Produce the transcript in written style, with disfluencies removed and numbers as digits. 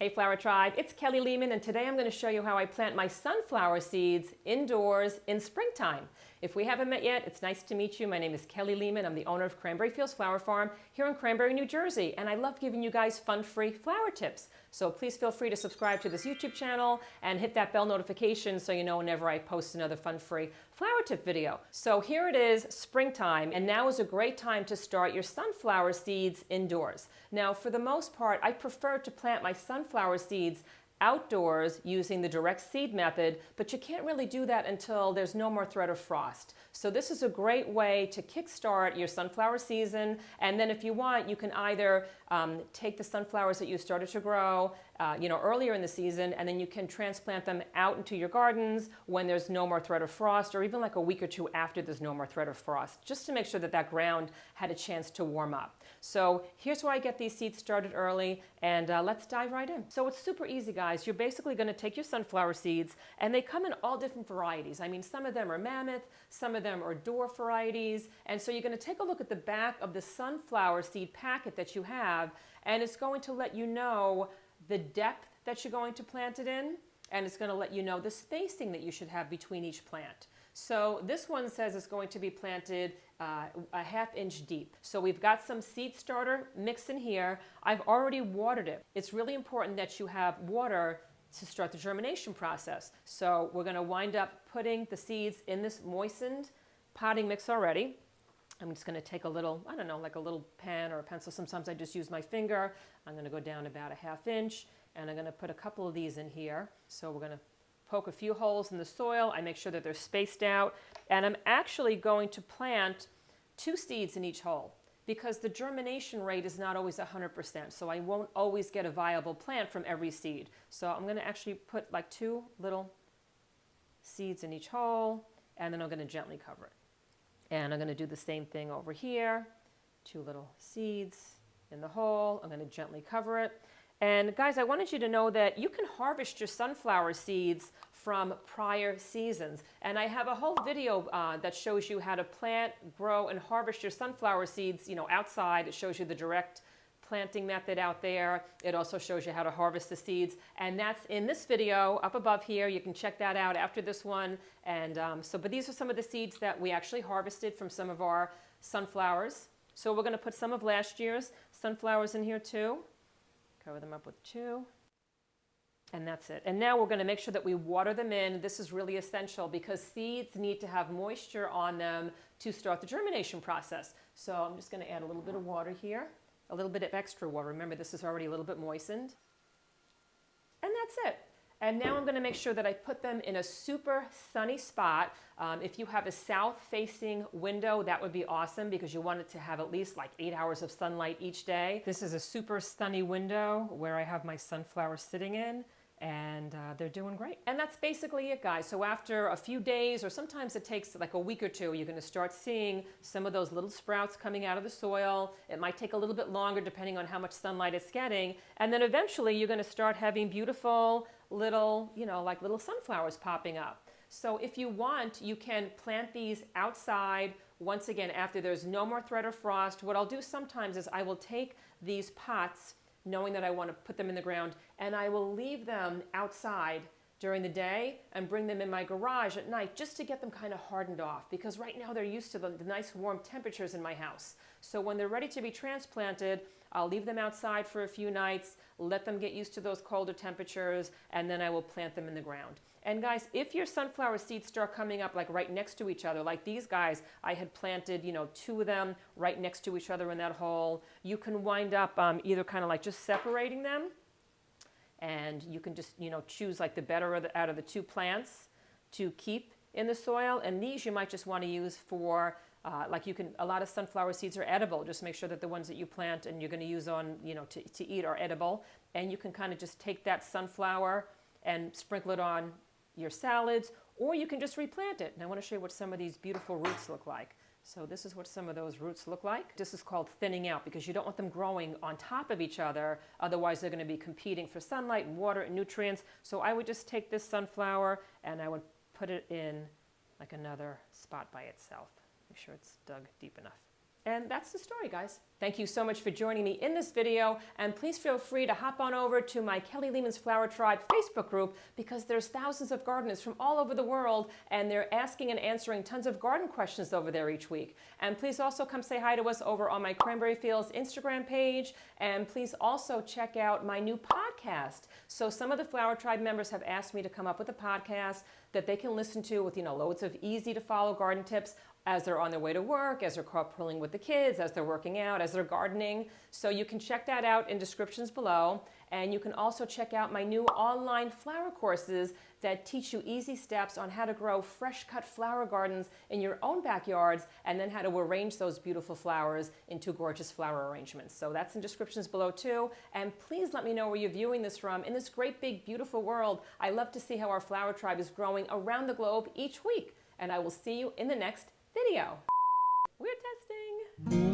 Hey Flower Tribe, it's Kelly Lehman, and today I'm going to show you how I plant my sunflower seeds indoors in springtime. If we haven't met yet, it's nice to meet you. My name is Kelly Lehman. I'm the owner of Cranberry Fields Flower Farm here in Cranberry, New Jersey, and I love giving you guys fun, free flower tips. So please feel free to subscribe to this YouTube channel and hit that bell notification so you know whenever I post another fun, free flower tip video. So here it is, springtime, and now is a great time to start your sunflower seeds indoors. Now, for the most part, I prefer to plant my sunflower seeds outdoors using the direct seed method, but you can't really do that until there's no more threat of frost. So this is a great way to kickstart your sunflower season, and then if you want, you can either take the sunflowers that you started to grow earlier in the season, and then you can transplant them out into your gardens when there's no more threat of frost, or even like a week or two after there's no more threat of frost, just to make sure that that ground had a chance to warm up. So here's where I get these seeds started early, and let's dive right in. So it's super easy, guys. You're basically going to take your sunflower seeds, and they come in all different varieties. I mean, some of them are mammoth, some of them are dwarf varieties, and so you're going to take a look at the back of the sunflower seed packet that you have, and it's going to let you know the depth that you're going to plant it in, and it's going to let you know the spacing that you should have between each plant. So this one says it's going to be planted a ½ inch deep. So we've got some seed starter mix in here. I've already watered it. It's really important that you have water to start the germination process. So we're going to wind up putting the seeds in this moistened potting mix already. I'm just going to take a little, I don't know, like a little pen or a pencil. Sometimes I just use my finger. I'm going to go down about a ½ inch, and I'm going to put a couple of these in here. So we're going to poke a few holes in the soil. I make sure that they're spaced out, and I'm actually going to plant 2 seeds in each hole because the germination rate is not always 100%, so I won't always get a viable plant from every seed. So I'm going to actually put like 2 little seeds in each hole, and then I'm going to gently cover it. And I'm going to do the same thing over here. 2 little seeds in the hole. I'm going to gently cover it. And guys, I wanted you to know that you can harvest your sunflower seeds from prior seasons. And I have a whole video that shows you how to plant, grow, and harvest your sunflower seeds, outside. It shows you the direct planting method out there. It also shows you how to harvest the seeds. And that's in this video up above here. You can check that out after this one. And but these are some of the seeds that we actually harvested from some of our sunflowers. So we're going to put some of last year's sunflowers in here too. Cover them up with 2. And that's it. And now we're going to make sure that we water them in. This is really essential because seeds need to have moisture on them to start the germination process. So I'm just going to add a little bit of water here, a little bit of extra water. Remember, this is already a little bit moistened. And that's it. And now I'm going to make sure that I put them in a super sunny spot. If you have a south-facing window, that would be awesome because you want it to have at least like 8 hours of sunlight each day. This is a super sunny window where I have my sunflowers sitting in, and they're doing great. And that's basically it, guys. So after a few days, or sometimes it takes like a week or two, you're going to start seeing some of those little sprouts coming out of the soil. It might take a little bit longer depending on how much sunlight it's getting. And then eventually you're going to start having beautiful little, like little sunflowers popping up. So if you want, you can plant these outside once again after there's no more threat of frost. What I'll do sometimes is I will take these pots, knowing that I want to put them in the ground, and I will leave them outside during the day and bring them in my garage at night just to get them kind of hardened off, because right now they're used to the nice warm temperatures in my house. So when they're ready to be transplanted, I'll leave them outside for a few nights, let them get used to those colder temperatures, and then I will plant them in the ground. And guys, if your sunflower seeds start coming up like right next to each other, like these guys, I had planted, 2 of them right next to each other in that hole, you can wind up either kind of like just separating them, and you can just, choose like the better out of the 2 plants to keep in the soil. And these you might just want to use for, a lot of sunflower seeds are edible. Just make sure that the ones that you plant and you're going to use on, to eat are edible. And you can kind of just take that sunflower and sprinkle it on your salads, or you can just replant it. And I want to show you what some of these beautiful roots look like. So this is what some of those roots look like. This is called thinning out because you don't want them growing on top of each other. Otherwise, they're going to be competing for sunlight and water and nutrients. So I would just take this sunflower and I would put it in like another spot by itself. Make sure it's dug deep enough. And that's the story, guys. Thank you so much for joining me in this video, and please feel free to hop on over to my Kelly Lehman's Flower Tribe Facebook group, because there's thousands of gardeners from all over the world, and they're asking and answering tons of garden questions over there each week. And please also come say hi to us over on my Cranberry Fields Instagram page, and please also check out my new podcast. So some of the Flower Tribe members have asked me to come up with a podcast that they can listen to with, loads of easy to follow garden tips as they're on their way to work, as they're carpooling with the kids, as they're working out, as they're gardening. So you can check that out in descriptions below. And you can also check out my new online flower courses that teach you easy steps on how to grow fresh cut flower gardens in your own backyards, and then how to arrange those beautiful flowers into gorgeous flower arrangements. So that's in descriptions below too. And please let me know where you're viewing this from in this great big beautiful world. I love to see how our flower tribe is growing around the globe each week. And I will see you in the next video. We're testing.